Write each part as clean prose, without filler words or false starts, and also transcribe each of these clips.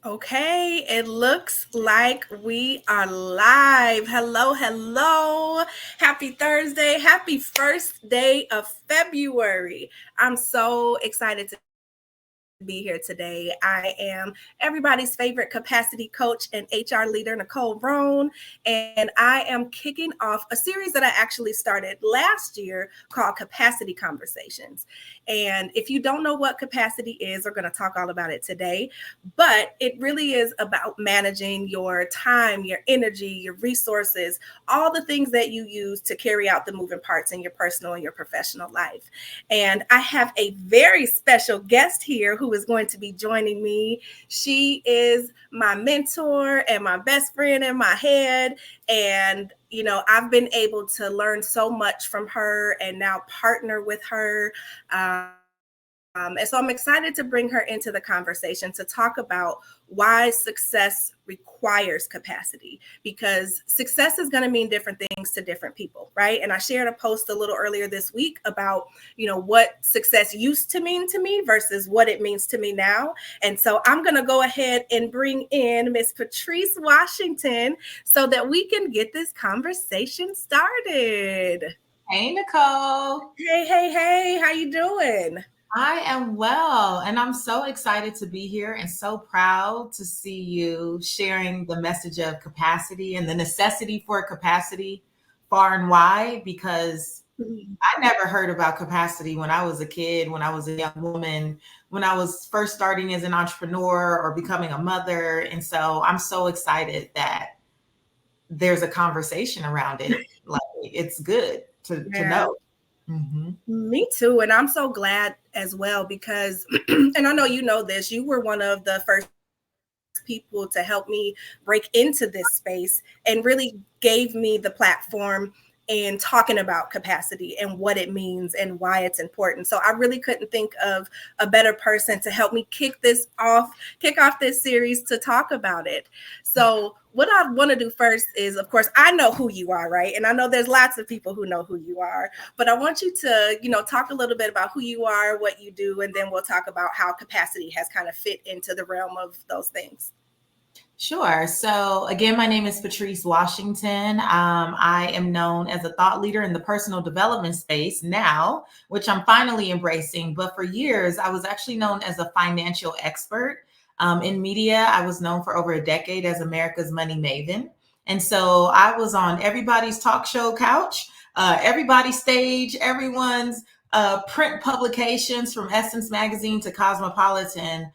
Okay, it looks like we are live. Hello, hello. Happy Thursday. Happy first day of February. I'm so excited to be here today. I am everybody's favorite capacity coach and HR leader, Nicole Roan, and I am kicking off a series that I actually started last year called Capacity Conversations. And if you don't know what capacity is, we're going to talk all about it today. But it really is about managing your time, your energy, your resources, all the things that you use to carry out the moving parts in your personal and your professional life. And I have a very special guest here who is going to be joining me. She is my mentor and my best friend in my head. And, I've been able to learn so much from her and now partner with her. And so I'm excited to bring her into the conversation to talk about why success requires capacity, because success is going to mean different things to different people, right? And I shared a post a little earlier this week about, what success used to mean to me versus what it means to me now. And so I'm going to go ahead and bring in Miss Patrice Washington so that we can get this conversation started. Hey, Nicole. Hey, how you doing? I am well, and I'm so excited to be here and so proud to see you sharing the message of capacity and the necessity for capacity far and wide, because I never heard about capacity when I was a kid, when I was a young woman, when I was first starting as an entrepreneur or becoming a mother. And so I'm so excited that there's a conversation around it. Like, it's good to Yeah. know. Mm-hmm. Me too. And I'm so glad as well because, and I know you know this, you were one of the first people to help me break into this space and really gave me the platform in talking about capacity and what it means and why it's important. So I really couldn't think of a better person to help me kick off this series to talk about it. So what I want to do first is, of course, I know who you are, right? And I know there's lots of people who know who you are, but I want you to, talk a little bit about who you are, what you do, and then we'll talk about how capacity has kind of fit into the realm of those things. Sure. So, again, my name is Patrice Washington. I am known as a thought leader in the personal development space now, which I'm finally embracing. But for years, I was actually known as a financial expert. In media, I was known for over a decade as America's Money Maven. And so I was on everybody's talk show couch, everybody's stage, everyone's print publications from Essence Magazine to Cosmopolitan,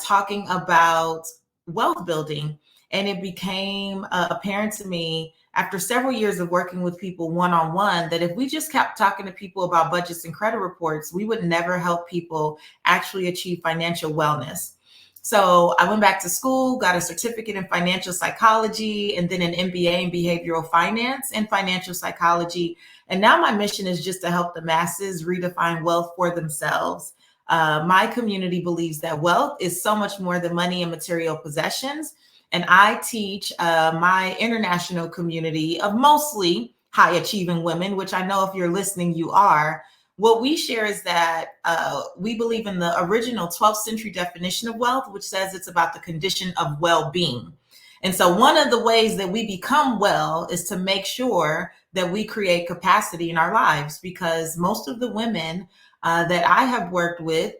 talking about wealth building. And it became apparent to me after several years of working with people one on one that if we just kept talking to people about budgets and credit reports, we would never help people actually achieve financial wellness. So I went back to school, got a certificate in financial psychology, and then an MBA in behavioral finance and financial psychology. And now my mission is just to help the masses redefine wealth for themselves. My community believes that wealth is so much more than money and material possessions. And I teach my international community of mostly high achieving women, which I know if you're listening, you are. What we share is that we believe in the original 12th century definition of wealth, which says it's about the condition of well being. And so, one of the ways that we become well is to make sure that we create capacity in our lives, because most of the women that I have worked with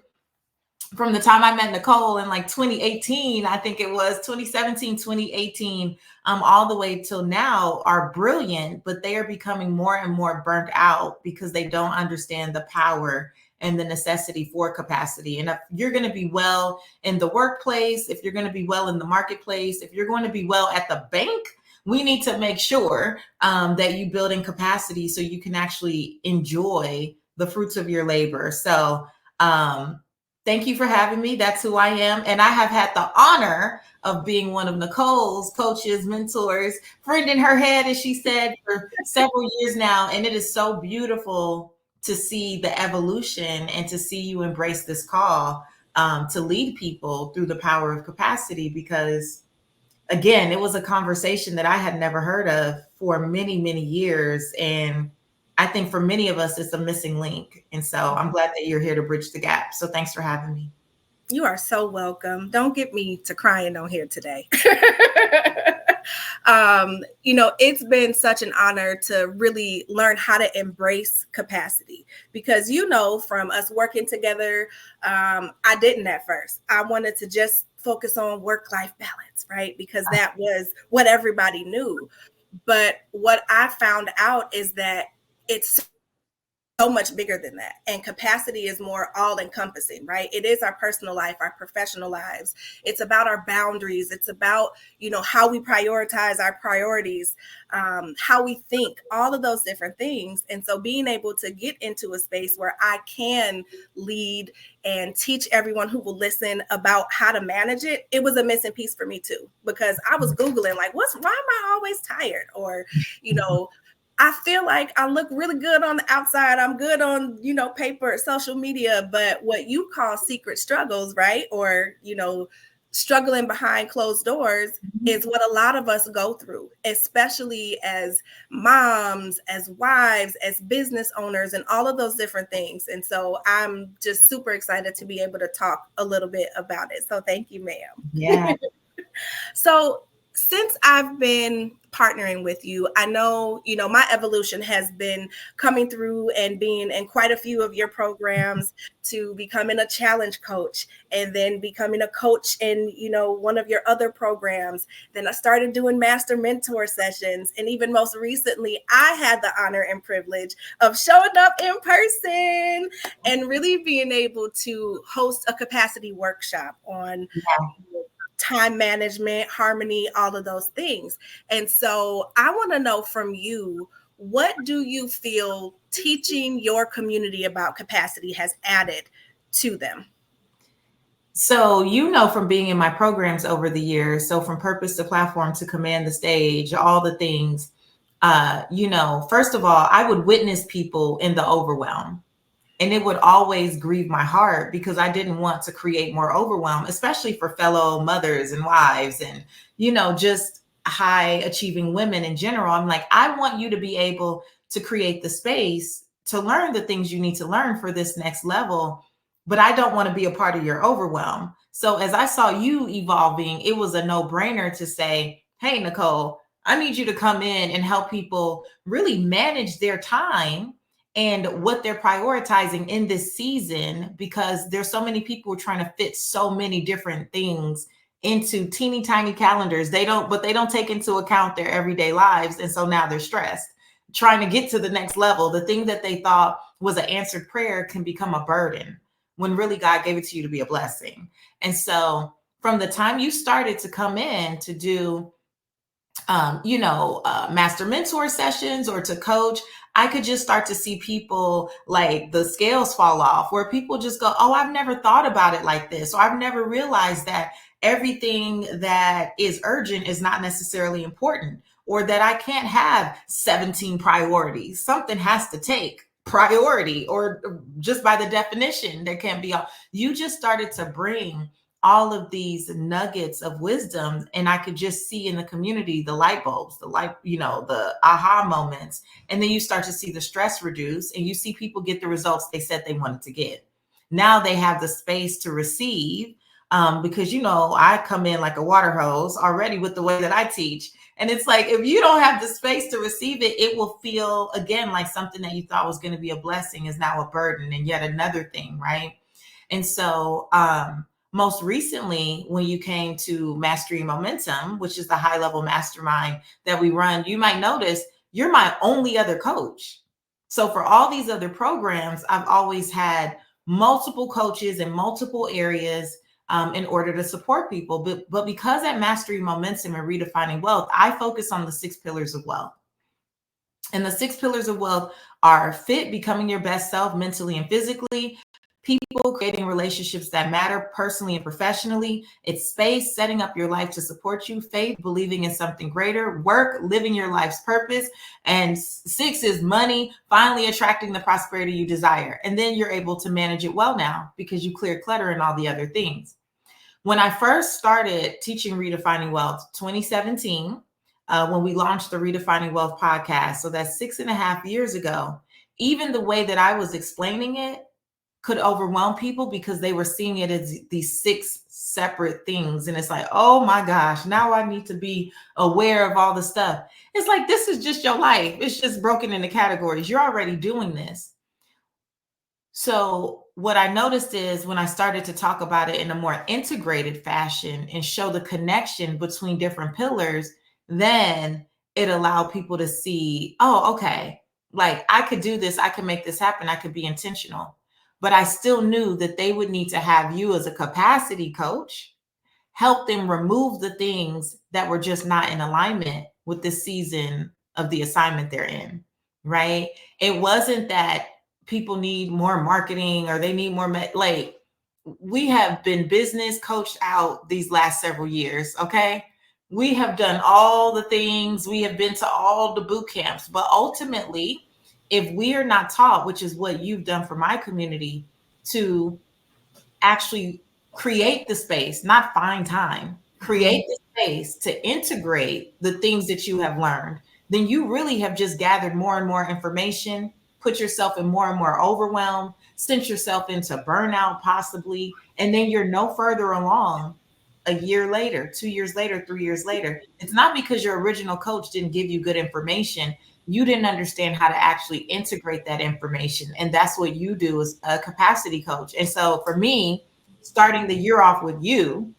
from the time I met Nicole in like 2018, I think it was 2017, 2018, all the way till now are brilliant, but they are becoming more and more burnt out because they don't understand the power and the necessity for capacity. And if you're going to be well in the workplace, if you're going to be well in the marketplace, if you're going to be well at the bank, we need to make sure that you build in capacity so you can actually enjoy the fruits of your labor. So, thank you for having me. That's who I am. And I have had the honor of being one of Nicole's coaches, mentors, friend in her head, as she said, for several years now. And it is so beautiful to see the evolution and to see you embrace this call to lead people through the power of capacity. Because, again, it was a conversation that I had never heard of for many, many years. And I think for many of us, it's a missing link. And so I'm glad that you're here to bridge the gap. So thanks for having me. You are so welcome. Don't get me to crying on here today. It's been such an honor to really learn how to embrace capacity because, from us working together, I didn't at first. I wanted to just focus on work-life balance, right? Because that was what everybody knew. But what I found out is that it's so much bigger than that. And capacity is more all encompassing, right? It is our personal life, our professional lives. It's about our boundaries. It's about, how we prioritize our priorities, how we think, all of those different things. And so being able to get into a space where I can lead and teach everyone who will listen about how to manage it, it was a missing piece for me too, because I was Googling like, why am I always tired? Or, I feel like I look really good on the outside. I'm good on, paper, social media, but what you call secret struggles, right? Or, struggling behind closed doors is what a lot of us go through, especially as moms, as wives, as business owners, and all of those different things. And so I'm just super excited to be able to talk a little bit about it. So thank you, ma'am. Yeah. So since I've been partnering with you, I know, my evolution has been coming through and being in quite a few of your programs to becoming a challenge coach and then becoming a coach in, one of your other programs. Then I started doing master mentor sessions. And even most recently, I had the honor and privilege of showing up in person and really being able to host a capacity workshop on time management, harmony, all of those things. And so I want to know from you, what do you feel teaching your community about capacity has added to them? So, from being in my programs over the years, so from purpose to platform to command the stage, all the things, first of all, I would witness people in the overwhelm. And it would always grieve my heart because I didn't want to create more overwhelm, especially for fellow mothers and wives and, just high achieving women in general. I'm like, I want you to be able to create the space to learn the things you need to learn for this next level, but I don't want to be a part of your overwhelm. So as I saw you evolving, it was a no-brainer to say, hey, Nicole, I need you to come in and help people really manage their time and what they're prioritizing in this season, because there's so many people trying to fit so many different things into teeny tiny calendars. They don't take into account their everyday lives. And so now they're stressed trying to get to the next level. The thing that they thought was an answered prayer can become a burden when really God gave it to you to be a blessing. And so from the time you started to come in to do master mentor sessions or to coach, I could just start to see people like the scales fall off, where people just go, oh, I've never thought about it like this. Or I've never realized that everything that is urgent is not necessarily important, or that I can't have 17 priorities. Something has to take priority, or just by the definition, there can't be all. You just started to bring all of these nuggets of wisdom, and I could just see in the community the light bulbs, the aha moments. And then you start to see the stress reduce, and you see people get the results they said they wanted to get. Now they have the space to receive, because I come in like a water hose already with the way that I teach. And it's like, if you don't have the space to receive it, it will feel again like something that you thought was going to be a blessing is now a burden and yet another thing, right? And so most recently, when you came to Mastering Momentum, which is the high level mastermind that we run, you might notice you're my only other coach. So for all these other programs, I've always had multiple coaches in multiple areas in order to support people. But because at Mastering Momentum and Redefining Wealth, I focus on the 6 pillars of wealth. And the 6 pillars of wealth are fit, becoming your best self mentally and physically, people, creating relationships that matter personally and professionally. It's space, setting up your life to support you. Faith, believing in something greater. Work, living your life's purpose. And 6 is money, finally attracting the prosperity you desire. And then you're able to manage it well now because you clear clutter and all the other things. When I first started teaching Redefining Wealth, 2017, when we launched the Redefining Wealth podcast, so that's 6.5 years ago, even the way that I was explaining it could overwhelm people because they were seeing it as these 6 separate things. And it's like, oh my gosh, now I need to be aware of all the stuff. It's like, this is just your life. It's just broken into categories. You're already doing this. So what I noticed is when I started to talk about it in a more integrated fashion and show the connection between different pillars, then it allowed people to see, oh, okay, like I could do this, I could make this happen, I could be intentional. But I still knew that they would need to have you as a capacity coach help them remove the things that were just not in alignment with the season of the assignment they're in, right? It wasn't that people need more marketing or they need more like we have been business coached out these last several years, okay? We have done all the things, we have been to all the boot camps, but ultimately, if we are not taught, which is what you've done for my community, to actually create the space, not find time, create the space to integrate the things that you have learned, then you really have just gathered more and more information, put yourself in more and more overwhelm, sent yourself into burnout possibly, and then you're no further along a year later, 2 years later, 3 years later. It's not because your original coach didn't give you good information. You didn't understand how to actually integrate that information. And that's what you do as a capacity coach. And so for me, starting the year off with you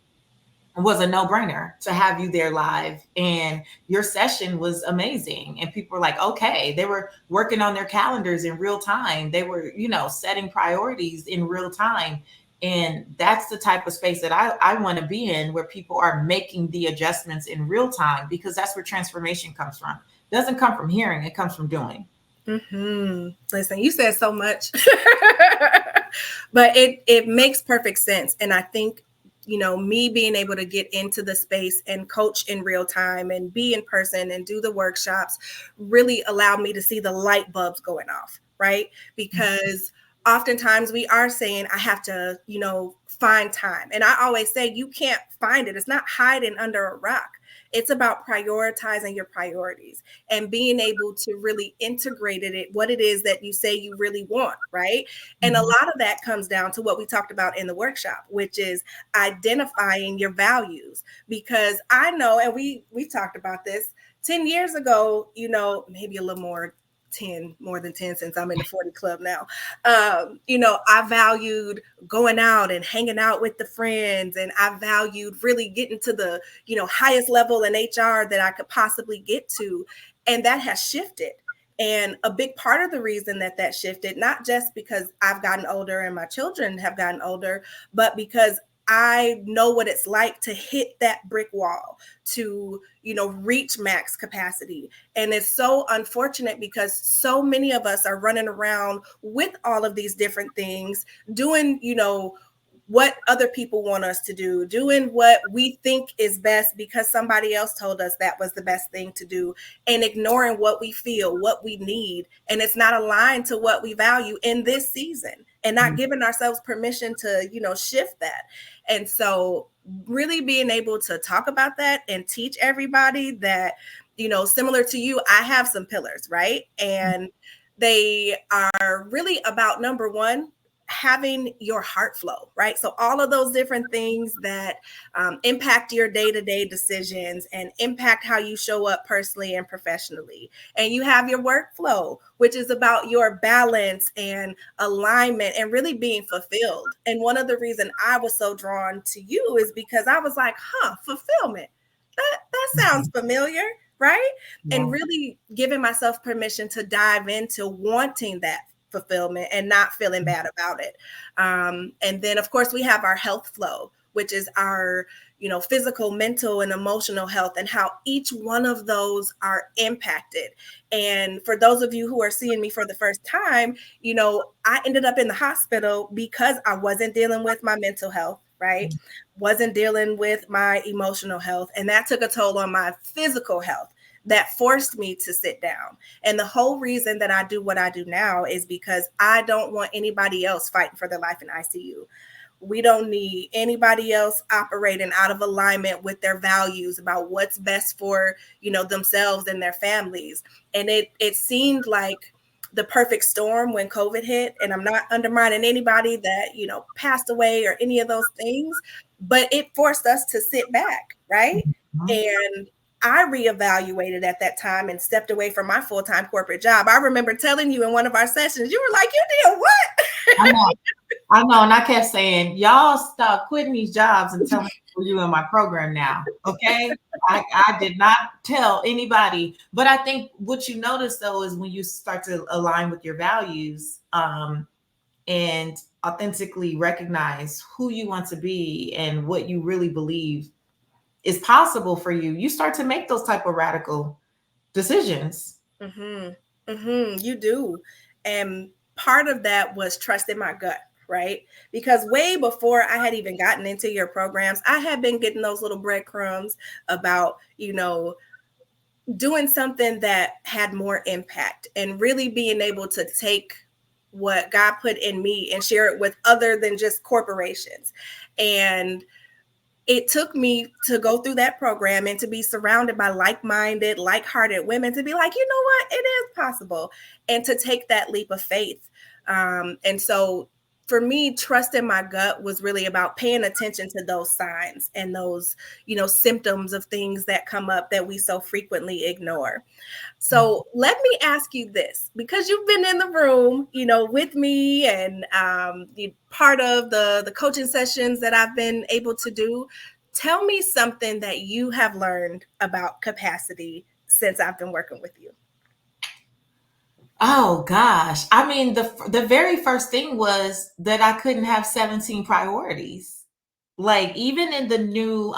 was a no-brainer to have you there live, and your session was amazing, and people were like, okay, they were working on their calendars in real time, they were, you know, setting priorities in real time. And that's the type of space that I want to be in, where people are making the adjustments in real time, because that's where transformation comes from. It doesn't come from hearing, it comes from doing. Listen, you said so much, but it makes perfect sense. And I think, you know, me being able to get into the space and coach in real time and be in person and do the workshops really allowed me to see the light bulbs going off, right? Because oftentimes we are saying, I have to, you know, find time. And I always say, you can't find it. It's not hiding under a rock. It's about prioritizing your priorities and being able to really integrate it, what it is that you say you really want, right? And a lot of that comes down to what we talked about in the workshop, which is identifying your values. Because I know, and we talked about this 10 years ago, you know, maybe a little more, more than 10, since I'm in the 40 club now. You know, I valued going out and hanging out with the friends, and I valued really getting to the, you know, highest level in HR that I could possibly get to. And that has shifted. And a big part of the reason that that shifted, not just because I've gotten older and my children have gotten older, but because I know what it's like to hit that brick wall, to, you know, reach max capacity. And it's so unfortunate because so many of us are running around with all of these different things, doing, you know, what other people want us to do, doing what we think is best because somebody else told us that was the best thing to do, and ignoring what we feel, what we need. And it's not aligned to what we value in this season, and not giving ourselves permission to, you know, shift that. And so really being able to talk about that and teach everybody that, you know, similar to you, I have some pillars, right? And they are really about, number one, having your heart flow, right? So all of those different things that impact your day-to-day decisions and impact how you show up personally and professionally. And you have your workflow, which is about your balance and alignment and really being fulfilled. And one of the reasons I was so drawn to you is because I was like, fulfillment. That sounds familiar, right? Yeah. And really giving myself permission to dive into wanting that fulfillment and not feeling bad about it. And then, of course, we have our health flow, which is our, you know, physical, mental, and emotional health, and how each one of those are impacted. And for those of you who are seeing me for the first time, you know, I ended up in the hospital because I wasn't dealing with my mental health, right? Wasn't dealing with my emotional health. And that took a toll on my physical health. That forced me to sit down. And the whole reason that I do what I do now is because I don't want anybody else fighting for their life in ICU. We don't need anybody else operating out of alignment with their values about what's best for, you know, themselves and their families. And it seemed like the perfect storm when COVID hit. And I'm not undermining anybody that, passed away or any of those things, but it forced us to sit back, right? Mhm. And I reevaluated at that time and stepped away from my full-time corporate job. I remember telling you in one of our sessions, you were like, you did what? I know. And I kept saying, y'all stop quitting these jobs and telling people you in my program now. Okay. I did not tell anybody. But I think what you notice though is when you start to align with your values, and authentically recognize who you want to be and what you really believe is possible for you, you start to make those type of radical decisions. You do. And part of that was trusting my gut, right? Because way before I had even gotten into your programs, I had been getting those little breadcrumbs about, doing something that had more impact and really being able to take what God put in me and share it with other than just corporations. And it took me to go through that program and to be surrounded by like-minded, like-hearted women to be like, you know what, it is possible, and to take that leap of faith. And so for me, trusting my gut was really about paying attention to those signs and those, symptoms of things that come up that we so frequently ignore. So let me ask you this, because you've been in the room, with me and part of the coaching sessions that I've been able to do. Tell me something that you have learned about capacity since I've been working with you. Oh gosh. I mean, the very first thing was that I couldn't have 17 priorities. Like even in the new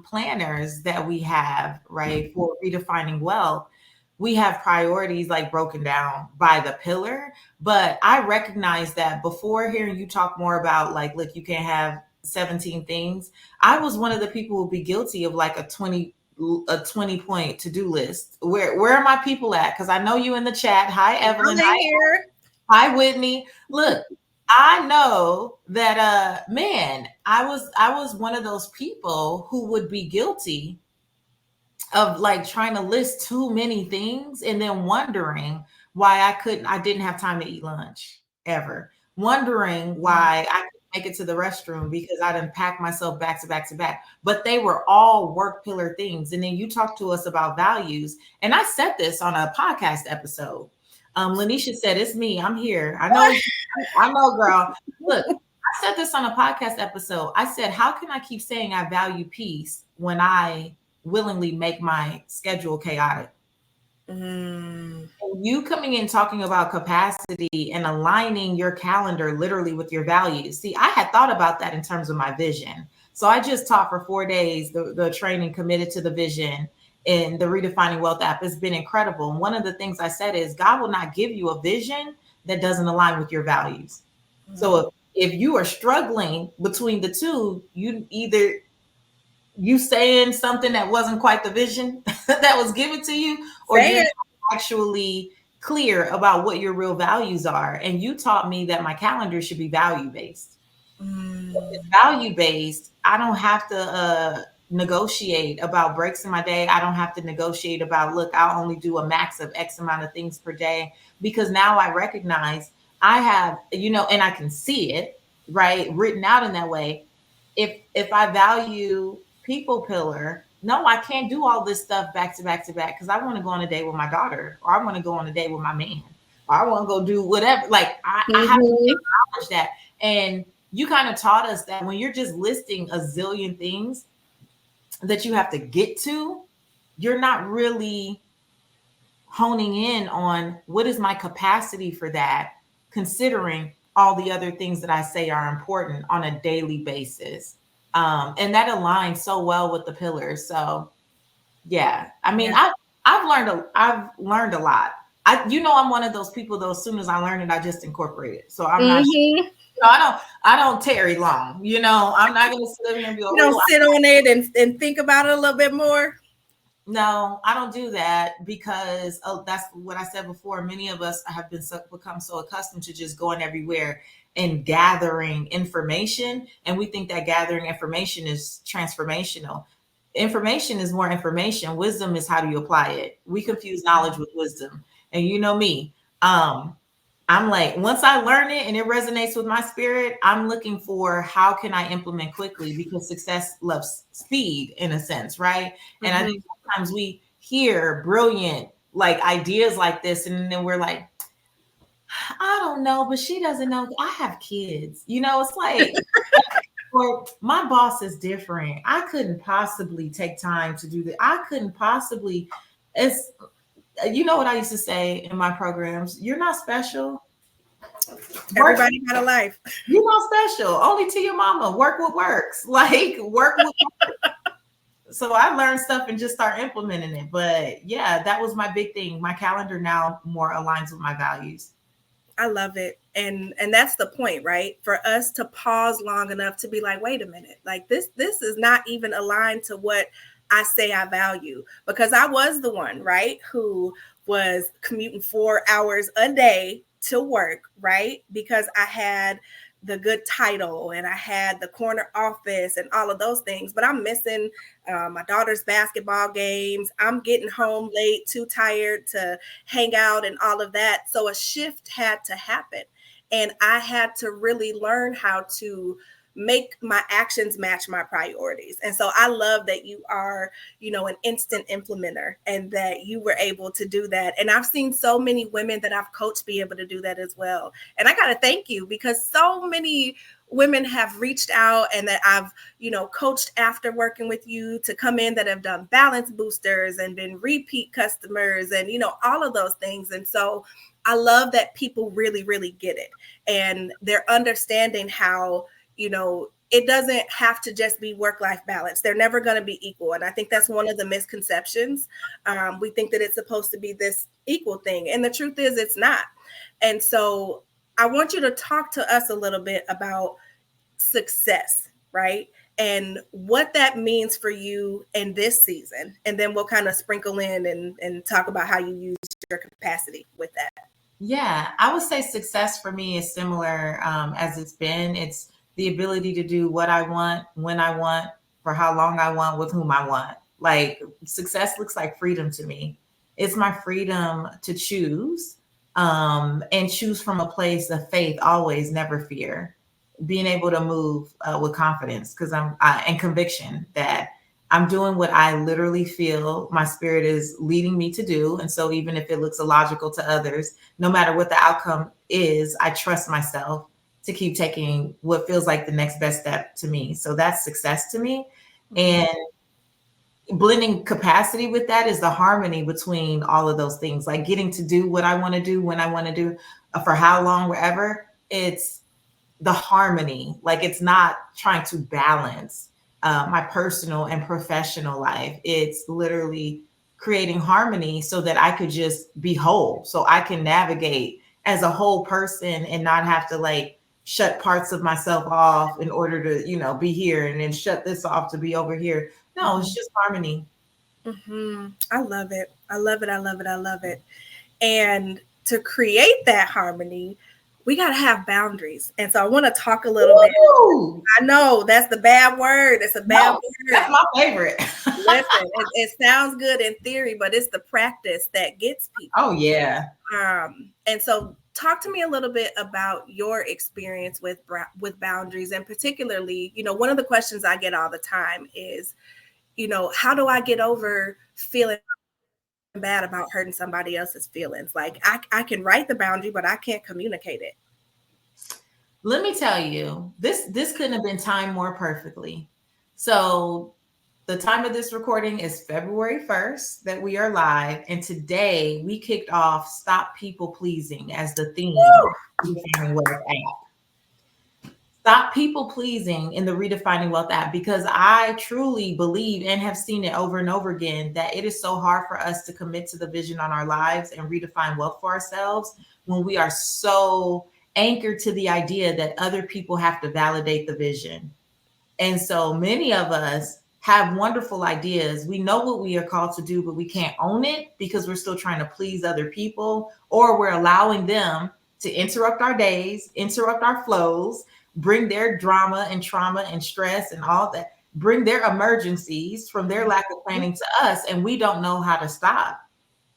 planners that we have, right, for redefining wealth, we have priorities like broken down by the pillar. But I recognize that before hearing you talk more about like, look, you can't have 17 things. I was one of the people who would be guilty of like a 20 point to-do list. Where are my people at? Because I know you in the chat. Hi, Evelyn. Hi, Whitney. Look, I know that man, I was one of those people who would be guilty of like trying to list too many things and then wondering why I didn't have time to eat lunch ever. Wondering why I couldn't make it to the restroom because I didn't pack myself back to back to back. But they were all work pillar things. And then you talked to us about values. And I said this on a podcast episode. Lanisha said, it's me. I'm here. I know, girl. Look, I said this on a podcast episode. I said, how can I keep saying I value peace when I willingly make my schedule chaotic? You coming in talking about capacity and aligning your calendar literally with your values. See, I had thought about that in terms of my vision. So I just taught for 4 days the training Committed to the Vision in the Redefining Wealth app. Has been incredible. And one of the things I said is God will not give you a vision that doesn't align with your values. So if you are struggling between the two, you saying something that wasn't quite the vision that was given to you, or you're actually clear about what your real values are. And you taught me that my calendar should be value-based. If it's value-based, I don't have to negotiate about breaks in my day. I don't have to negotiate about, look, I'll only do a max of X amount of things per day, because now I recognize I have, and I can see it, right, written out in that way. If I value people pillar, no, I can't do all this stuff back to back to back because I want to go on a date with my daughter, or I want to go on a date with my man, or I want to go do whatever. Like I have to acknowledge that. And you kind of taught us that when you're just listing a zillion things that you have to get to, you're not really honing in on what is my capacity for that, considering all the other things that I say are important on a daily basis. And that aligns so well with the pillars. So yeah, I mean, I've learned a lot. I'm one of those people though, as soon as I learn it, I just incorporate it. So I'm not I don't tarry long. I'm not gonna sit here and be sit on it and think about it a little bit more. No, I don't do that because that's what I said before. Many of us have become so accustomed to just going everywhere and gathering information. And we think that gathering information is transformational. Information is more information. Wisdom is how do you apply it. We confuse knowledge with wisdom. And you know me, I'm like, once I learn it and it resonates with my spirit, I'm looking for how can I implement quickly, because success loves speed in a sense, right? And I think sometimes we hear brilliant like ideas like this, and then we're like, I don't know, but she doesn't know. I have kids. It's like, or my boss is different. I couldn't possibly take time to do that. I couldn't possibly. It's what I used to say in my programs. You're not special. Everybody got a life. You're not special. Only to your mama. Work what works. Like work with. So I learned stuff and just start implementing it. But yeah, that was my big thing. My calendar now more aligns with my values. I love it. And that's the point, right? For us to pause long enough to be like, wait a minute, like this is not even aligned to what I say I value. Because I was the one, right, who was commuting 4 hours a day to work, right? Because I had the good title and I had the corner office and all of those things, but I'm missing my daughter's basketball games. I'm getting home late, too tired to hang out and all of that. So a shift had to happen. And I had to really learn how to make my actions match my priorities. And so I love that you are, an instant implementer and that you were able to do that. And I've seen so many women that I've coached be able to do that as well. And I got to thank you, because so many women have reached out and that I've, coached after working with you to come in that have done balance boosters and been repeat customers and, all of those things. And so I love that people really, really get it. And they're understanding how, it doesn't have to just be work-life balance. They're never going to be equal. And I think that's one of the misconceptions. We think that it's supposed to be this equal thing. And the truth is it's not. And so I want you to talk to us a little bit about success, right? And what that means for you in this season. And then we'll kind of sprinkle in and talk about how you use your capacity with that. Yeah, I would say success for me is similar as it's been. It's the ability to do what I want, when I want, for how long I want, with whom I want. Like success looks like freedom to me. It's my freedom to choose and choose from a place of faith, always, never fear. Being able to move with confidence and conviction that I'm doing what I literally feel my spirit is leading me to do. And so even if it looks illogical to others, no matter what the outcome is, I trust myself to keep taking what feels like the next best step to me. So that's success to me. And blending capacity with that is the harmony between all of those things, like getting to do what I want to do, when I want to do, for how long, wherever. It's the harmony. Like it's not trying to balance my personal and professional life. It's literally creating harmony so that I could just be whole, so I can navigate as a whole person and not have to like shut parts of myself off in order to, be here, and then shut this off to be over here. No, it's just harmony. I love it. I love it. I love it. I love it. And to create that harmony, we got to have boundaries. And so I want to talk a little bit. I know that's the bad word. It's a bad word. That's my favorite. Listen, it sounds good in theory, but it's the practice that gets people. Oh, yeah. And so talk to me a little bit about your experience with boundaries, and particularly, one of the questions I get all the time is, how do I get over feeling bad about hurting somebody else's feelings? Like I can write the boundary, but I can't communicate it. Let me tell you, this couldn't have been timed more perfectly. So the time of this recording is February 1st that we are live. And today we kicked off Stop People Pleasing as the theme of the Redefining Wealth app. Stop people pleasing in the Redefining Wealth app, because I truly believe and have seen it over and over again that it is so hard for us to commit to the vision on our lives and redefine wealth for ourselves when we are so anchored to the idea that other people have to validate the vision. And so many of us have wonderful ideas. We know what we are called to do, but we can't own it because we're still trying to please other people, or we're allowing them to interrupt our days, interrupt our flows, bring their drama and trauma and stress and all that, bring their emergencies from their lack of planning to us, and we don't know how to stop.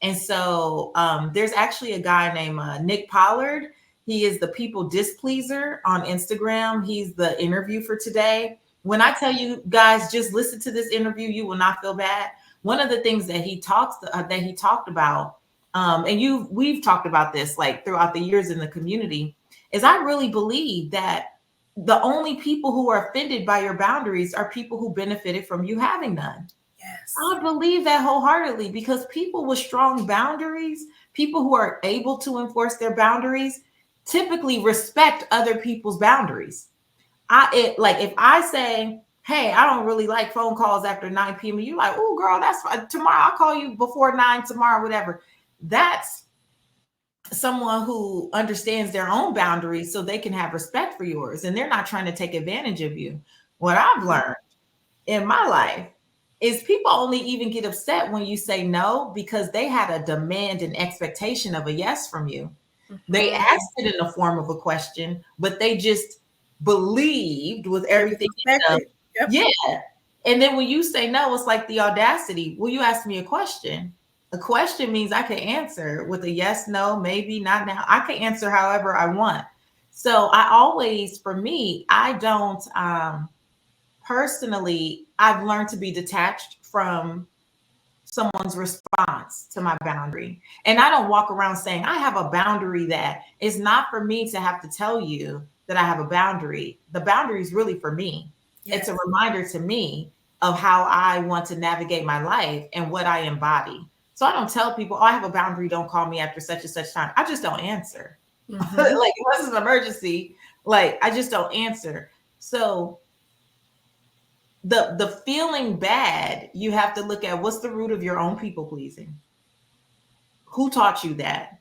And so there's actually a guy named Nick Pollard. He is the people displeaser on Instagram. He's the interview for today. When I tell you guys, just listen to this interview, you will not feel bad. One of the things that he talked about, and we've talked about this like throughout the years in the community, is I really believe that the only people who are offended by your boundaries are people who benefited from you having none. Yes. I believe that wholeheartedly, because people with strong boundaries, people who are able to enforce their boundaries, typically respect other people's boundaries. Like if I say, hey, I don't really like phone calls after 9 p.m. and you're like, oh girl, that's fine. Tomorrow I'll call you before 9 tomorrow, whatever. That's someone who understands their own boundaries so they can have respect for yours and they're not trying to take advantage of you. What I've learned in my life is people only even get upset when you say no because they had a demand and expectation of a yes from you. They asked it in the form of a question, but they just believed with everything. Yep. Yeah. And then when you say no, it's like the audacity. Well, you asked me a question. A question means I can answer with a yes, no, maybe, not now. I can answer however I want. So I always, for me, I don't personally, I've learned to be detached from someone's response to my boundary. And I don't walk around saying I have a boundary that is not for me to have to tell you that I have a boundary. The boundary is really for me. Yes. It's a reminder to me of how I want to navigate my life and what I embody. So I don't tell people, oh, I have a boundary, don't call me after such and such time. I just don't answer. Mm-hmm. Like unless it's an emergency, like I just don't answer. So the feeling bad, you have to look at what's the root of your own people pleasing. Who taught you that?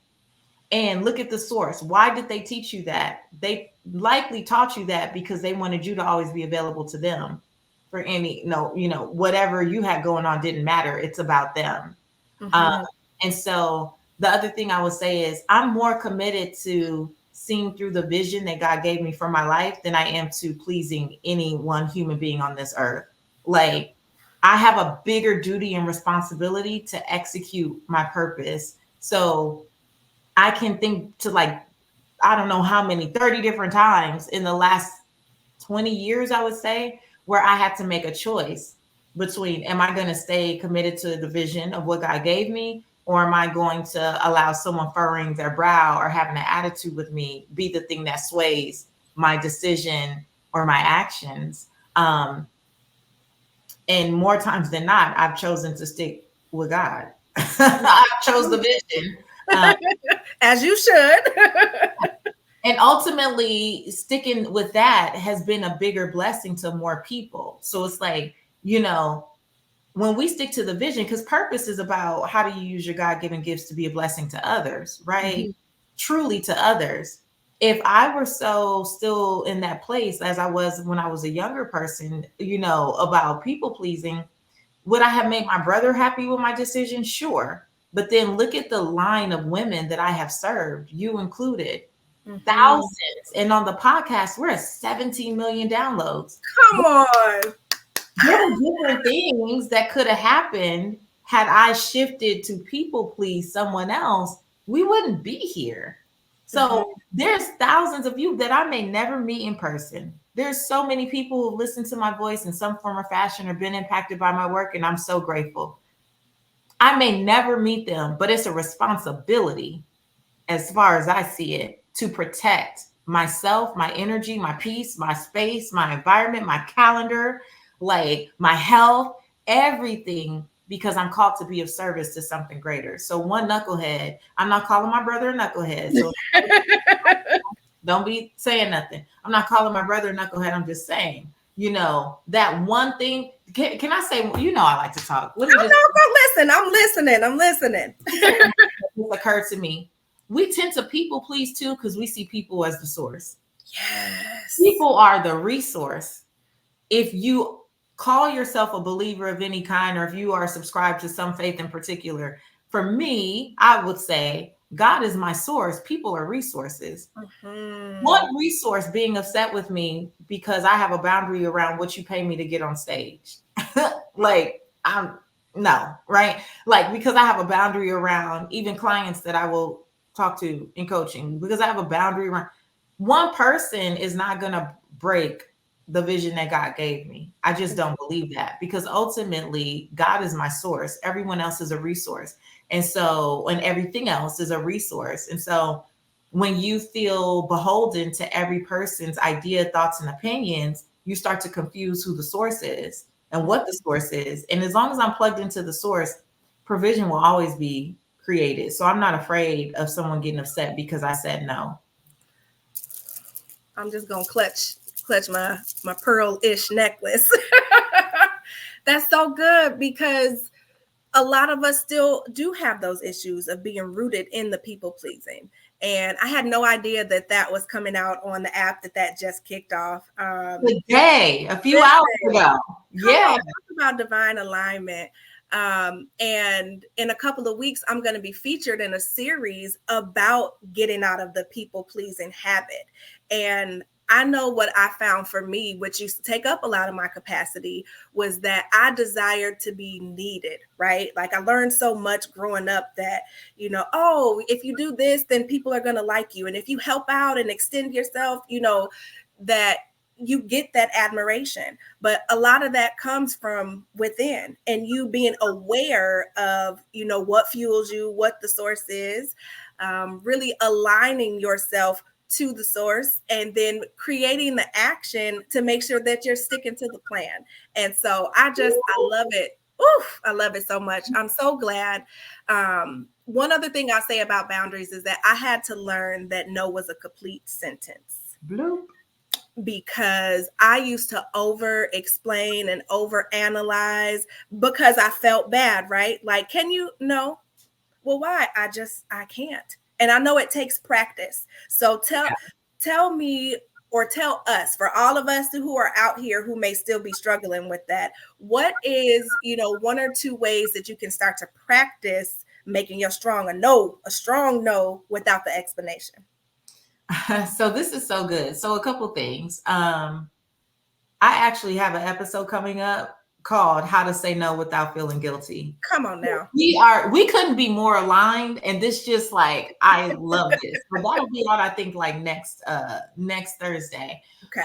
And look at the source. Why did they teach you that? They likely taught you that because they wanted you to always be available to them for any, whatever you had going on didn't matter. It's about them. Mm-hmm. And so the other thing I would say is I'm more committed to seeing through the vision that God gave me for my life than I am to pleasing any one human being on this earth. Like I have a bigger duty and responsibility to execute my purpose. So I can think to like, I don't know how many, 30 different times in the last 20 years, I would say, where I had to make a choice between, am I going to stay committed to the vision of what God gave me? Or am I going to allow someone furrowing their brow or having an attitude with me be the thing that sways my decision or my actions? And more times than not, I've chosen to stick with God. I chose the vision. As you should. And ultimately, sticking with that has been a bigger blessing to more people. So it's like, when we stick to the vision, because purpose is about how do you use your God-given gifts to be a blessing to others, right? Mm-hmm. Truly to others. If I were so still in that place as I was when I was a younger person, about people pleasing, would I have made my brother happy with my decision? Sure. But then look at the line of women that I have served, you included. Mm-hmm. Thousands. And on the podcast, we're at 17 million downloads. Come on. There are different things that could have happened had I shifted to people please someone else. We wouldn't be here. So there's thousands of you that I may never meet in person. There's so many people who listen to my voice in some form or fashion or been impacted by my work, and I'm so grateful. I may never meet them, but it's a responsibility, as far as I see it, to protect myself, my energy, my peace, my space, my environment, my calendar, like my health, everything, because I'm called to be of service to something greater. So one knucklehead, I'm not calling my brother a knucklehead. So don't be saying nothing. I'm not calling my brother a knucklehead. I'm just saying, that one thing. Can I say, I like to talk. I'm listening. This occurred to me. We tend to people please too, because we see people as the source. Yes. People are the resource. If you call yourself a believer of any kind, or if you are subscribed to some faith in particular, for me, I would say God is my source. People are resources. Mm-hmm. One resource being upset with me because I have a boundary around what you pay me to get on stage. Like, no, right? Like, because I have a boundary around even clients that I will talk to in coaching, because I have a boundary around one person is not going to break the vision that God gave me. I just don't believe that, because ultimately God is my source. Everyone else is a resource. And so, and everything else is a resource. And so when you feel beholden to every person's idea, thoughts, and opinions, you start to confuse who the source is and what the source is. And as long as I'm plugged into the source, provision will always be created. So I'm not afraid of someone getting upset because I said no. I'm just gonna clutch my pearl-ish necklace. That's so good, because a lot of us still do have those issues of being rooted in the people pleasing. And I had no idea that that was coming out on the app that just kicked off. Today, a few hours ago. Yeah. Talk about divine alignment. And in a couple of weeks, I'm going to be featured in a series about getting out of the people pleasing habit. And I know what I found for me, which used to take up a lot of my capacity, was that I desired to be needed, right? Like I learned so much growing up that, oh, if you do this, then people are going to like you. And if you help out and extend yourself, that you get that admiration. But a lot of that comes from within, and you being aware of, what fuels you, what the source is, really aligning yourself to the source, and then creating the action to make sure that you're sticking to the plan. And so I love it. Oof, I love it so much. I'm so glad. One other thing I'll say about boundaries is that I had to learn that no was a complete sentence. Bloop. Because I used to over explain and over analyze because I felt bad, right? Like, can you? No. Well, why? I can't. And I know it takes practice. So tell me, or tell us, for all of us who are out here who may still be struggling with that, what is, one or two ways that you can start to practice making your a strong no without the explanation? So this is so good. So a couple things. I actually have an episode coming up called How to Say No Without Feeling Guilty. Come on now. We couldn't be more aligned. And this just like, I love this. So that'll be out, I think, like next Thursday. Okay.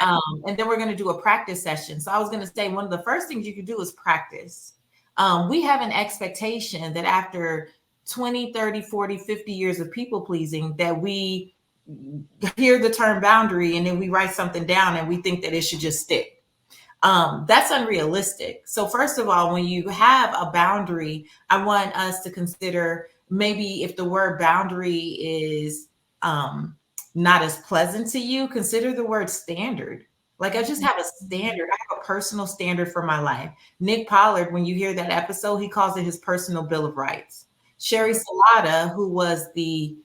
And then we're going to do a practice session. So I was going to say, one of the first things you could do is practice. We have an expectation that after 20, 30, 40, 50 years of people pleasing, that we hear the term boundary and then we write something down and we think that it should just stick. That's unrealistic. So first of all, when you have a boundary, I want us to consider, maybe if the word boundary is not as pleasant to you, consider the word standard. Like, I just have a standard. I have a personal standard for my life. Nick Pollard, when you hear that episode, he calls it his personal bill of rights. Sherry Salata, who was the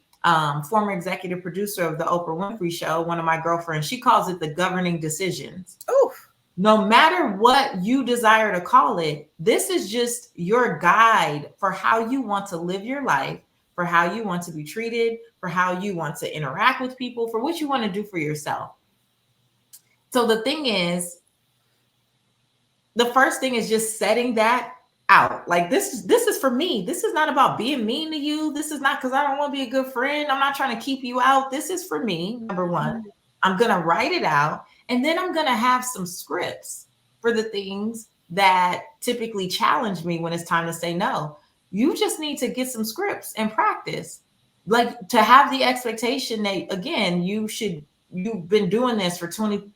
former executive producer of the Oprah Winfrey Show, one of my girlfriends, she calls it the governing decisions. Oof. No matter what you desire to call it, this is just your guide for how you want to live your life, for how you want to be treated, for how you want to interact with people, for what you want to do for yourself. So the thing is, the first thing is just setting that out. Like, this is for me. This is not about being mean to you. This is not because I don't want to be a good friend. I'm not trying to keep you out. This is for me. Number one, I'm going to write it out. And then I'm going to have some scripts for the things that typically challenge me when it's time to say no. You just need to get some scripts and practice. Like, to have the expectation that, again, you've been doing this for 20,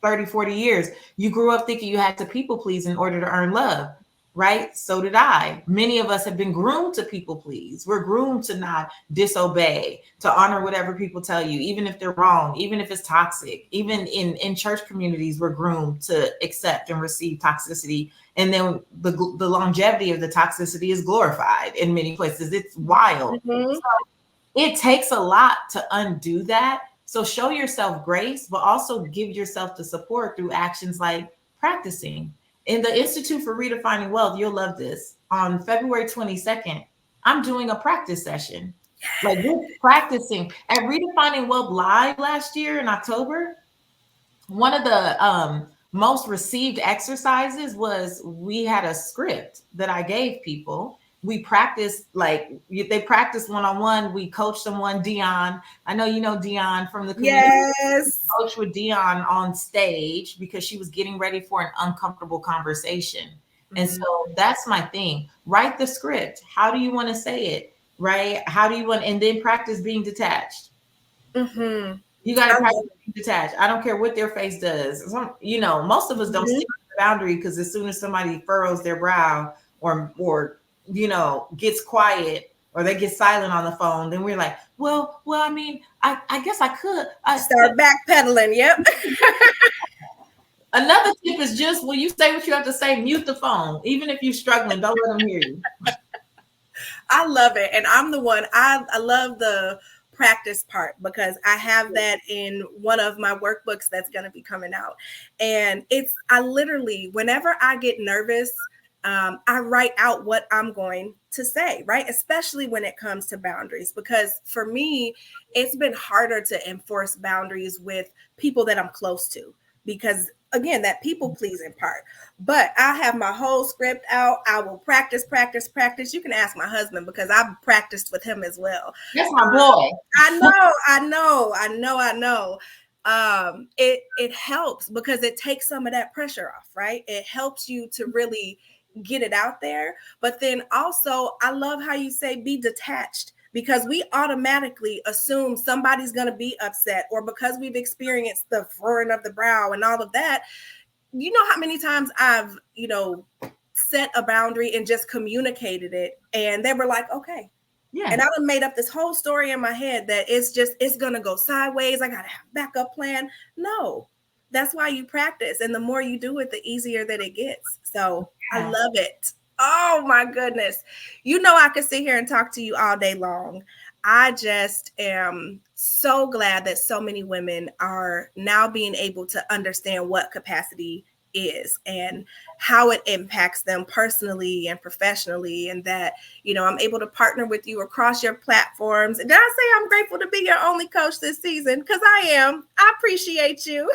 30, 40 years. You grew up thinking you had to people please in order to earn love, right? So did I. Many of us have been groomed to people please. We're groomed to not disobey, to honor whatever people tell you, even if they're wrong, even if it's toxic. Even in church communities, we're groomed to accept and receive toxicity. And then the longevity of the toxicity is glorified in many places. It's wild. Mm-hmm. So it takes a lot to undo that. So show yourself grace, but also give yourself the support through actions like practicing. In the Institute for Redefining Wealth, you'll love this. On February 22nd, I'm doing a practice session. Like, we're practicing at Redefining Wealth Live last year in October. One of the most received exercises was, we had a script that I gave people, we practice, like they practice one-on-one. We coach someone, Dion. I know you know Dion from the community. Yes. Coach with Dion on stage because she was getting ready for an uncomfortable conversation. And so that's my thing. Write the script. How do you want to say it? Right? How do you want, and then practice being detached. Mm-hmm. You got to practice being detached. I don't care what their face does. Most of us don't stick to the boundary because as soon as somebody furrows their brow or gets quiet or they get silent on the phone, then we're like, well, I mean, I guess I could. Start backpedaling. Yep. Another tip is just when you say what you have to say, mute the phone. Even if you're struggling, don't let them hear you. I love it. And I'm the one, I love the practice part because I have that in one of my workbooks that's going to be coming out. And I literally, whenever I get nervous, I write out what I'm going to say, right? Especially when it comes to boundaries, because for me, it's been harder to enforce boundaries with people that I'm close to because again, that people pleasing part. But I have my whole script out. I will practice. You can ask my husband because I've practiced with him as well. That's my boy. I know. It helps because it takes some of that pressure off, right? It helps you to really get it out there. But then also, I love how you say be detached because we automatically assume somebody's going to be upset, or because we've experienced the furrowing of the brow and all of that. You know how many times I've, set a boundary and just communicated it and they were like, okay. Yeah. And I done made up this whole story in my head that it's going to go sideways. I got to have a backup plan. No, that's why you practice. And the more you do it, the easier that it gets. So I love it. Oh my goodness. I could sit here and talk to you all day long. I just am so glad that so many women are now being able to understand what capacity is and how it impacts them personally and professionally, and that I'm able to partner with you across your platforms. And did I say I'm grateful to be your only coach this season? Because I am. I appreciate you.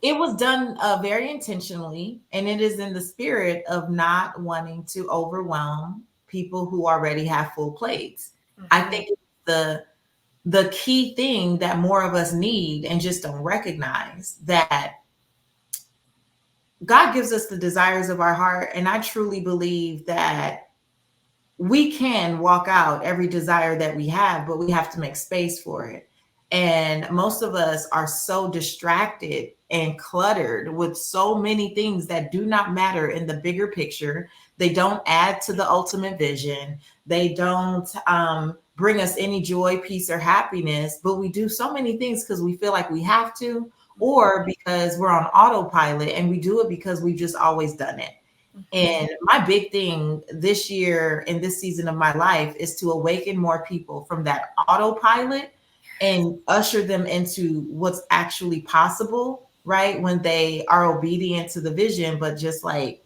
It was done very intentionally, and it is in the spirit of not wanting to overwhelm people who already have full plates. Mm-hmm. I think the key thing that more of us need and just don't recognize that God gives us the desires of our heart. And I truly believe that we can walk out every desire that we have, but we have to make space for it. And most of us are so distracted and cluttered with so many things that do not matter in the bigger picture. They don't add to the ultimate vision. They don't bring us any joy, peace, or happiness, but we do so many things because we feel like we have to, or because we're on autopilot, and we do it because we've just always done it. And my big thing this year in this season of my life is to awaken more people from that autopilot and usher them into what's actually possible, right? When they are obedient to the vision, but just like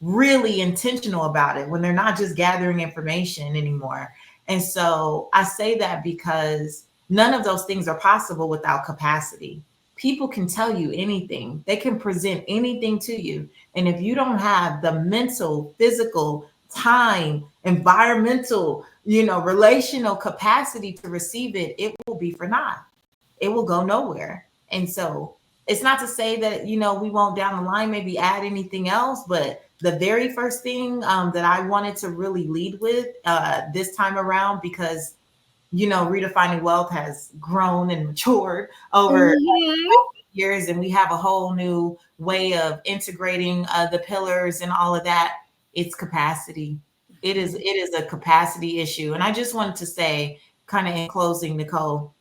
really intentional about it, when they're not just gathering information anymore. And so I say that because none of those things are possible without capacity. People can tell you anything. They can present anything to you. And if you don't have the mental, physical, time, environmental, relational capacity to receive it, it will be for naught. It will go nowhere. And so it's not to say that, we won't down the line maybe add anything else, but the very first thing that I wanted to really lead with this time around, because Redefining Wealth has grown and matured over years, and we have a whole new way of integrating the pillars and all of that. It's capacity. It is a capacity issue. And I just wanted to say, kind of in closing, Nicole,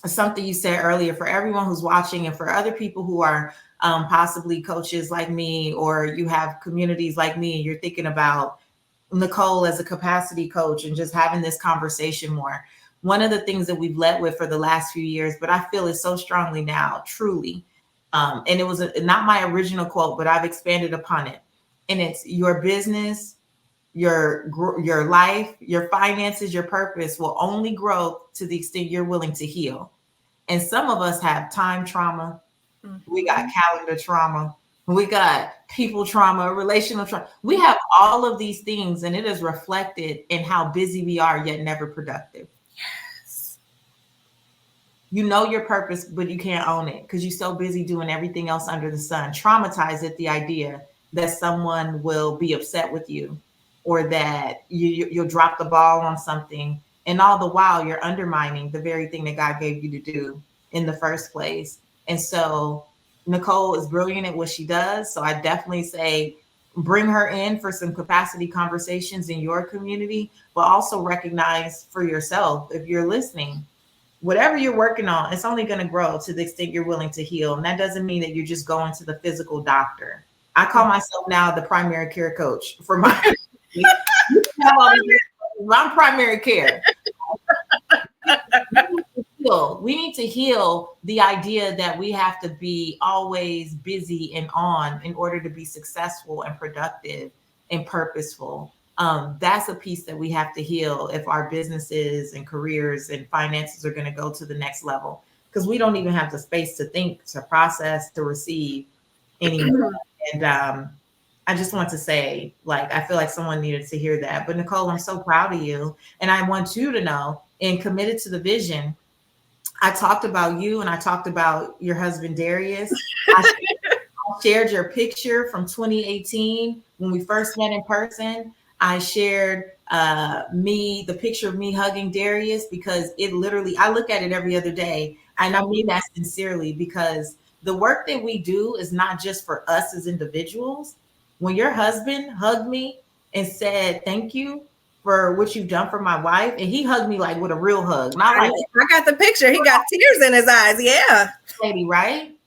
something you said earlier, for everyone who's watching and for other people who are possibly coaches like me, or you have communities like me, and you're thinking about Nicole as a capacity coach and just having this conversation more. One of the things that we've led with for the last few years, but I feel it so strongly now, truly. And it was not my original quote, but I've expanded upon it. And it's your business, your life, your finances, your purpose will only grow to the extent you're willing to heal. And some of us have time trauma. We got calendar trauma. We got people trauma, relational trauma. We have all of these things, and it is reflected in how busy we are, yet never productive. Yes. You know your purpose, but you can't own it because you're so busy doing everything else under the sun. Traumatized at the idea that someone will be upset with you, or that you'll drop the ball on something, and all the while you're undermining the very thing that God gave you to do in the first place. And so Nicole is brilliant at what she does. So I definitely say bring her in for some capacity conversations in your community, but also recognize for yourself, if you're listening, whatever you're working on, it's only going to grow to the extent you're willing to heal. And that doesn't mean that you're just going to the physical doctor. I call myself now the primary care coach for my I'm primary care. We need to heal the idea that we have to be always busy and on in order to be successful and productive and purposeful. That's a piece that we have to heal if our businesses and careers and finances are going to go to the next level, because we don't even have the space to think, to process, to receive anymore. And I just want to say, like, I feel like someone needed to hear that. But Nicole, I'm so proud of you. And I want you to know, and committed to the vision, I talked about you and I talked about your husband, Darius. I shared your picture from 2018 when we first met in person. I shared the picture of me hugging Darius, because it literally, I look at it every other day. And I mean that sincerely, because the work that we do is not just for us as individuals. When your husband hugged me and said, thank you for what you've done for my wife, and he hugged me like with a real hug, not like, I got the picture. He got tears in his eyes. Yeah. lady, right?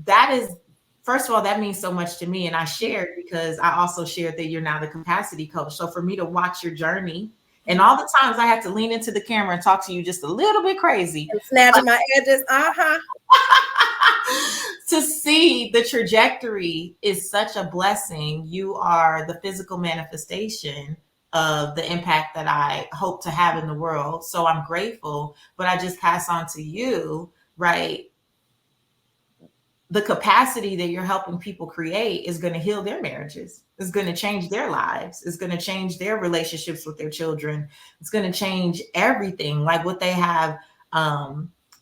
That is, first of all, that means so much to me. And I shared because I also shared that you're now the capacity coach. So for me to watch your journey, and all the times I had to lean into the camera and talk to you just a little bit crazy, and snatching my edges. to see the trajectory is such a blessing. You are the physical manifestation of the impact that I hope to have in the world. So I'm grateful, but I just pass on to you, right? The capacity that you're helping people create is going to heal their marriages. It's going to change their lives. It's going to change their relationships with their children. It's going to change everything, like what they have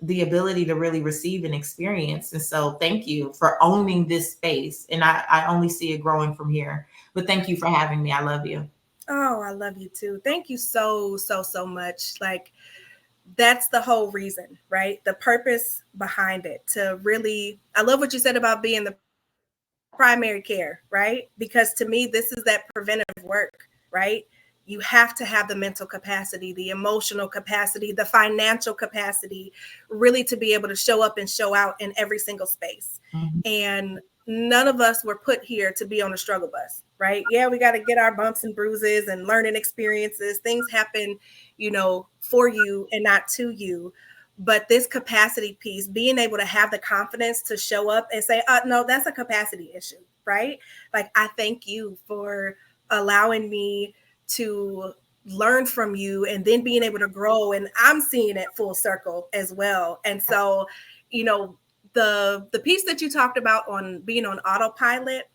the ability to really receive and experience. And so thank you for owning this space. And I only see it growing from here. But thank you for having me. I love you. Oh, I love you too. Thank you so much. Like, that's the whole reason, right? The purpose behind it, to really, I love what you said about being the primary care, right? Because to me, this is that preventative work, right? You have to have the mental capacity, the emotional capacity, the financial capacity, really to be able to show up and show out in every single space. Mm-hmm. And none of us were put here to be on a struggle bus, right? Yeah, we got to get our bumps and bruises and learning experiences. Things happen, for you and not to you. But this capacity piece, being able to have the confidence to show up and say, no, that's a capacity issue, right? Like, I thank you for allowing me to learn from you and then being able to grow. And I'm seeing it full circle as well. And so, the piece that you talked about on being on autopilot,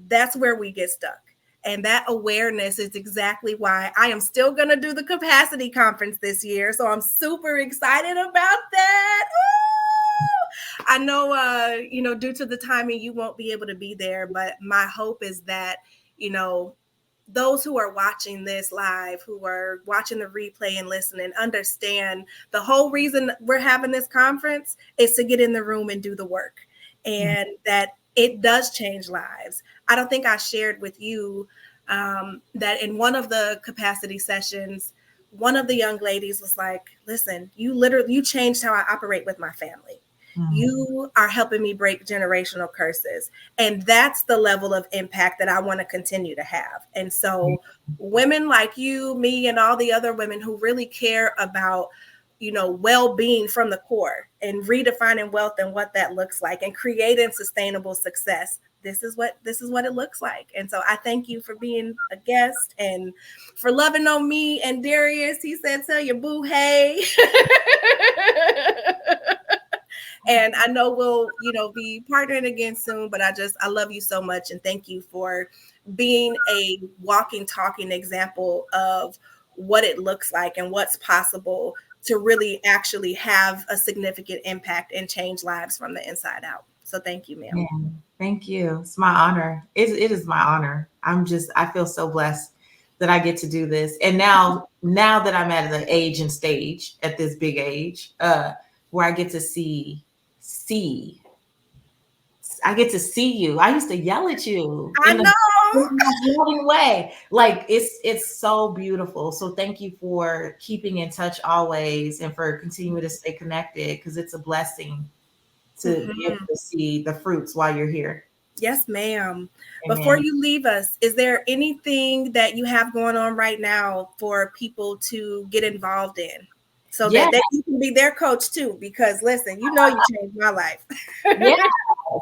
that's where we get stuck. And that awareness is exactly why I am still going to do the capacity conference this year. So I'm super excited about that. Ooh! I know, due to the timing, you won't be able to be there. But my hope is that, those who are watching this live, who are watching the replay and listening, understand the whole reason we're having this conference is to get in the room and do the work. And that it does change lives. I don't think I shared with you that in one of the capacity sessions, one of the young ladies was like, listen, you changed how I operate with my family. Mm-hmm. You are helping me break generational curses. And that's the level of impact that I want to continue to have. And so women like you, me, and all the other women who really care about, well-being from the core and redefining wealth and what that looks like and creating sustainable success. This is what it looks like. And so I thank you for being a guest and for loving on me and Darius. He said, tell your boo, hey. And I know we'll, be partnering again soon, but I love you so much. And thank you for being a walking, talking example of what it looks like and what's possible to really actually have a significant impact and change lives from the inside out. So thank you, ma'am. Yeah, thank you. It's my honor. It is my honor. I feel so blessed that I get to do this. And now that I'm at the age and stage, at this big age, where I get to see, I get to see you. I used to yell at you I in the know. loving way. Like it's so beautiful. So thank you for keeping in touch always and for continuing to stay connected, because it's a blessing to be able to see the fruits while you're here. Yes, ma'am. Amen. Before you leave us, is there anything that you have going on right now for people to get involved in so that you can be their coach too? Because listen, you changed my life. Yeah.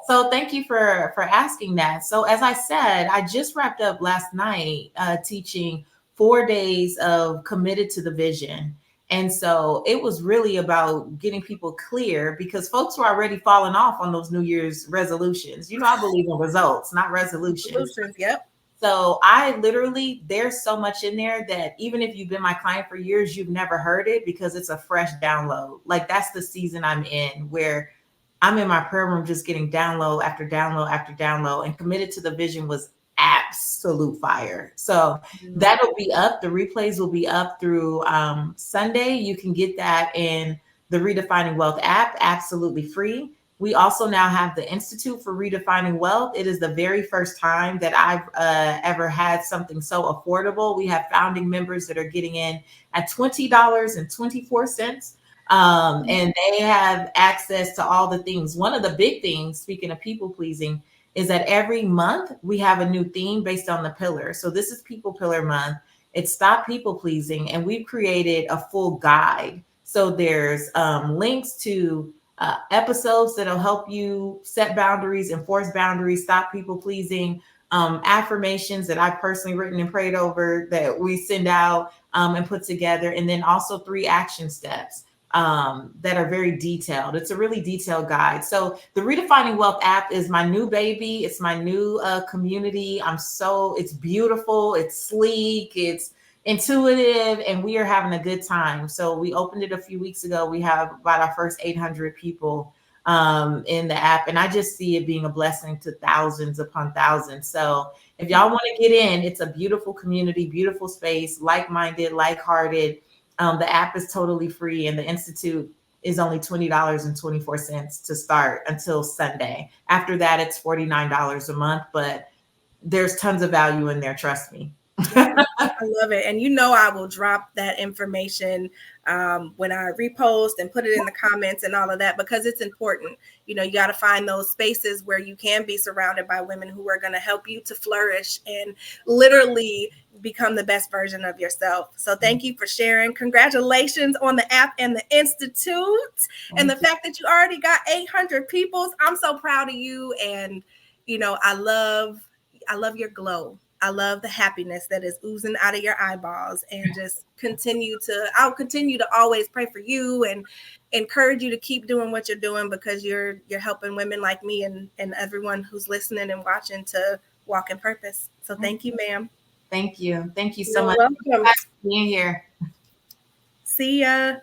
So thank you for asking that. So as I said, I just wrapped up last night teaching 4 days of Committed to the Vision. And so it was really about getting people clear, because folks were already falling off on those New Year's resolutions. I believe in results, not resolutions. Yep. So there's so much in there that even if you've been my client for years, you've never heard it, because it's a fresh download. Like, that's the season I'm in, where I'm in my prayer room just getting download after download after download. And Committed to the Vision was absolute fire. So that'll be up. The replays will be up through Sunday. You can get that in the Redefining Wealth app, absolutely free. We also now have the Institute for Redefining Wealth. It is the very first time that I've ever had something so affordable. We have founding members that are getting in at $20.24. And they have access to all the things. One of the big things, speaking of people pleasing, is that every month we have a new theme based on the pillar. So this is People Pillar Month. It's Stop People Pleasing. And we've created a full guide. So there's links to episodes that'll help you set boundaries, enforce boundaries, stop people pleasing, affirmations that I've personally written and prayed over that we send out and put together. And then also 3 action steps that are very detailed. It's a really detailed guide. So the Redefining Wealth app is my new baby. It's my new community. It's beautiful. It's sleek. It's intuitive, and we are having a good time. So we opened it a few weeks ago. We have about our first 800 people in the app, and I just see it being a blessing to thousands upon thousands. So if y'all want to get in, it's a beautiful community, beautiful space, like-minded, like-hearted. The app is totally free, and the Institute is only $20.24 to start until Sunday. After that, it's $49 a month, but there's tons of value in there, trust me. I love it. And I will drop that information when I repost and put it in the comments and all of that, because it's important. You got to find those spaces where you can be surrounded by women who are going to help you to flourish and literally become the best version of yourself. So thank you for sharing. Congratulations on the app and the Institute and the fact that you already got 800 people. I'm so proud of you. And, I love your glow. I love the happiness that is oozing out of your eyeballs, and just I'll continue to always pray for you and encourage you to keep doing what you're doing, because you're helping women like me and everyone who's listening and watching to walk in purpose. So thank you, ma'am. Thank you. Thank you so much Welcome. for being here. See ya.